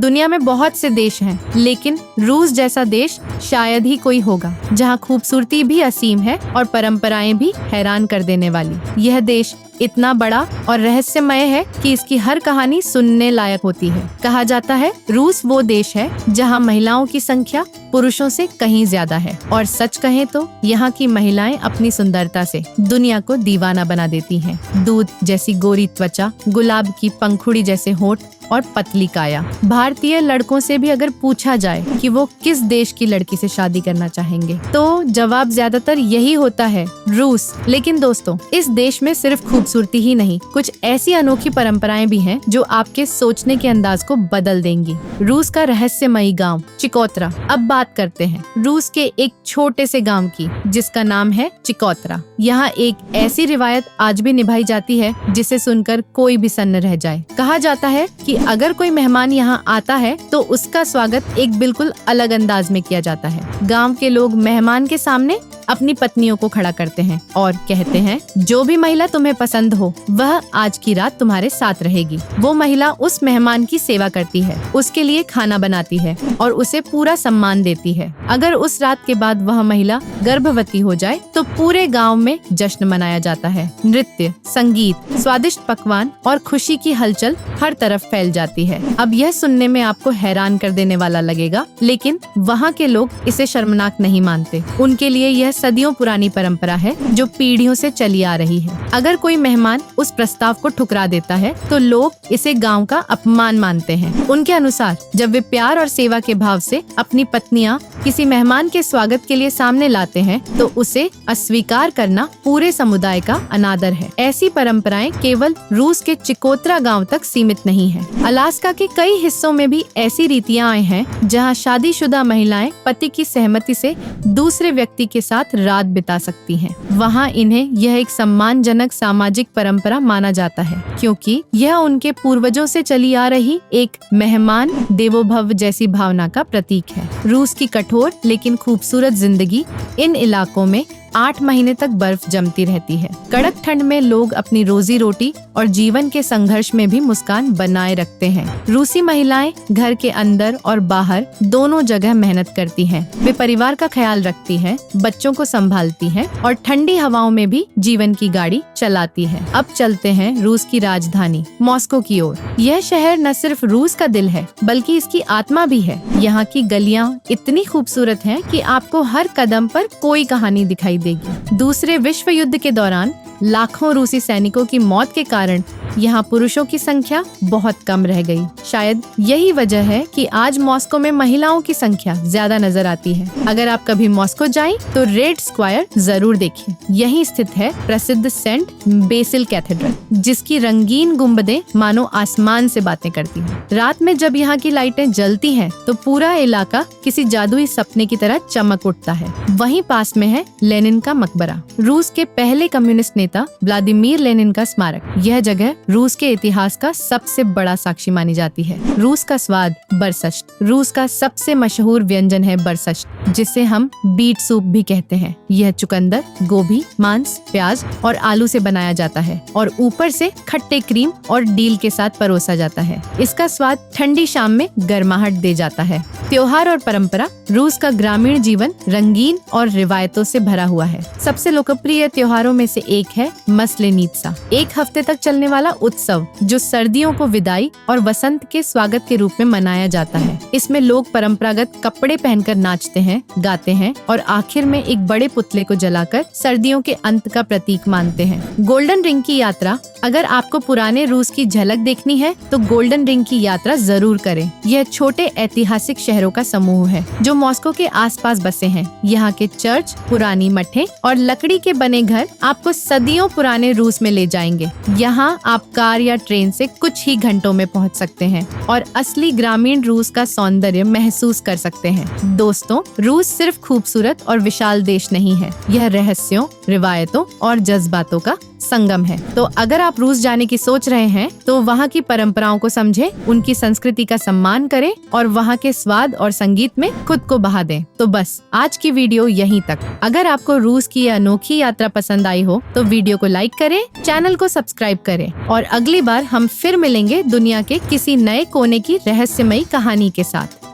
दुनिया में बहुत से देश हैं, लेकिन रूस जैसा देश शायद ही कोई होगा, जहाँ खूबसूरती भी असीम है और परंपराएं भी हैरान कर देने वाली। यह देश इतना बड़ा और रहस्यमय है कि इसकी हर कहानी सुनने लायक होती है। कहा जाता है रूस वो देश है जहां महिलाओं की संख्या पुरुषों से कहीं ज्यादा है, और सच कहें तो यहाँ की महिलाएं अपनी सुंदरता से दुनिया को दीवाना बना देती हैं। दूध जैसी गोरी त्वचा, गुलाब की पंखुड़ी जैसे होंठ और पतली काया। भारतीय लड़कों से भी अगर पूछा जाए कि वो किस देश की लड़की से शादी करना चाहेंगे, तो जवाब ज्यादातर यही होता है, रूस। लेकिन दोस्तों, इस देश में सिर्फ खूबसूरती ही नहीं, कुछ ऐसी अनोखी परंपराएं भी हैं जो आपके सोचने के अंदाज को बदल देंगी। रूस का रहस्यमयी गांव चिकोत्रा। अब बात करते हैं रूस के एक छोटे से गांव की, जिसका नाम है चिकोत्रा। यहाँ एक ऐसी रिवायत आज भी निभाई जाती है जिसे सुनकर कोई भी सन्न रह जाए। कहा जाता है कि अगर कोई मेहमान यहाँ आता है तो उसका स्वागत एक बिल्कुल अलग अंदाज में किया जाता है। गांव के लोग मेहमान के सामने अपनी पत्नियों को खड़ा करते हैं और कहते हैं, जो भी महिला तुम्हें पसंद हो वह आज की रात तुम्हारे साथ रहेगी। वो महिला उस मेहमान की सेवा करती है, उसके लिए खाना बनाती है और उसे पूरा सम्मान देती है। अगर उस रात के बाद वह महिला गर्भवती हो जाए तो पूरे गांव में जश्न मनाया जाता है। नृत्य, संगीत, स्वादिष्ट पकवान और खुशी की हलचल हर तरफ फैल जाती है। अब यह सुनने में आपको हैरान कर देने वाला लगेगा, लेकिन वहाँ के लोग इसे शर्मनाक नहीं मानते। उनके लिए यह सदियों पुरानी परंपरा है जो पीढ़ियों से चली आ रही है। अगर कोई मेहमान उस प्रस्ताव को ठुकरा देता है तो लोग इसे गांव का अपमान मानते हैं। उनके अनुसार जब वे प्यार और सेवा के भाव से अपनी पत्नियां किसी मेहमान के स्वागत के लिए सामने लाते हैं तो उसे अस्वीकार करना पूरे समुदाय का अनादर है। ऐसी परंपराएं केवल रूस के चिकोत्रा गांव तक सीमित नहीं है। अलास्का के कई हिस्सों में भी ऐसी रीतियां हैं जहां शादीशुदा महिलाएं पति की सहमति से दूसरे व्यक्ति के साथ रात बिता सकती हैं। वहां इन्हें यह एक सम्मानजनक सामाजिक परंपरा माना जाता है, क्योंकि यह उनके पूर्वजों से चली आ रही एक मेहमान देवो भव जैसी भावना का प्रतीक है। रूस की कठोर लेकिन खूबसूरत जिंदगी इन इलाकों में 8 महीने तक बर्फ जमती रहती है। कड़क ठंड में लोग अपनी रोजी रोटी और जीवन के संघर्ष में भी मुस्कान बनाए रखते हैं। रूसी महिलाएं घर के अंदर और बाहर दोनों जगह मेहनत करती हैं। वे परिवार का ख्याल रखती हैं, बच्चों को संभालती हैं और ठंडी हवाओं में भी जीवन की गाड़ी चलाती है। अब चलते हैं रूस की राजधानी मॉस्को की ओर। यह शहर न सिर्फ रूस का दिल है, बल्कि इसकी आत्मा भी है। यहाँ की गलियाँ इतनी खूबसूरत हैं कि आपको हर कदम पर कोई कहानी दिखाई देगी। दूसरे विश्व युद्ध के दौरान लाखों रूसी सैनिकों की मौत के कारण यहाँ पुरुषों की संख्या बहुत कम रह गई। शायद यही वजह है कि आज मॉस्को में महिलाओं की संख्या ज्यादा नजर आती है। अगर आप कभी मॉस्को जाएं तो रेड स्क्वायर जरूर देखें। यहीं स्थित है प्रसिद्ध सेंट बेसिल कैथेड्रल, जिसकी रंगीन गुंबदें मानो आसमान से बातें करती हैं। रात में जब यहाँ की लाइटें जलती हैं तो पूरा इलाका किसी जादुई सपने की तरह चमक उठता है। वहीं पास में है लेनिन का मकबरा, रूस के पहले कम्युनिस्ट नेता व्लादिमीर लेनिन का स्मारक। यह जगह रूस के इतिहास का सबसे बड़ा साक्षी मानी जाती है। रूस का स्वाद बरसस्ट। रूस का सबसे मशहूर व्यंजन है बरसस्ट, जिसे हम बीट सूप भी कहते हैं। यह चुकंदर, गोभी, मांस, प्याज और आलू से बनाया जाता है और ऊपर से खट्टे क्रीम और डील के साथ परोसा जाता है। इसका स्वाद ठंडी शाम में गर्माहट दे जाता है। त्योहार और परंपरा। रूस का ग्रामीण जीवन रंगीन और रिवायतों से भरा हुआ है। सबसे लोकप्रिय त्योहारों में से एक है मस्लेनित्सा, 1 हफ्ते तक चलने वाला उत्सव जो सर्दियों को विदाई और वसंत के स्वागत के रूप में मनाया जाता है। इसमें लोग परंपरागत कपड़े पहनकर नाचते हैं, गाते हैं और आखिर में एक बड़े पुतले को जलाकर सर्दियों के अंत का प्रतीक मानते हैं। गोल्डन रिंग की यात्रा। अगर आपको पुराने रूस की झलक देखनी है तो गोल्डन रिंग की यात्रा जरूर करें। यह छोटे ऐतिहासिक शहरों का समूह है जो मॉस्को के आसपास बसे हैं। यहाँ के चर्च, पुरानी मठें और लकड़ी के बने घर आपको सदियों पुराने रूस में ले जाएंगे। यहाँ आप कार या ट्रेन से कुछ ही घंटों में पहुँच सकते हैं और असली ग्रामीण रूस का सौंदर्य महसूस कर सकते हैं। दोस्तों, रूस सिर्फ खूबसूरत और विशाल देश नहीं है, यह रहस्यों, रिवायतों और जज्बातों का संगम है। तो अगर आप रूस जाने की सोच रहे हैं तो वहाँ की परंपराओं को समझें, उनकी संस्कृति का सम्मान करें और वहाँ के स्वाद और संगीत में खुद को बहा दें। तो बस आज की वीडियो यहीं तक। अगर आपको रूस की यह अनोखी यात्रा पसंद आई हो तो वीडियो को लाइक करें, चैनल को सब्सक्राइब करें और अगली बार हम फिर मिलेंगे दुनिया के किसी नए कोने की रहस्यमयी कहानी के साथ।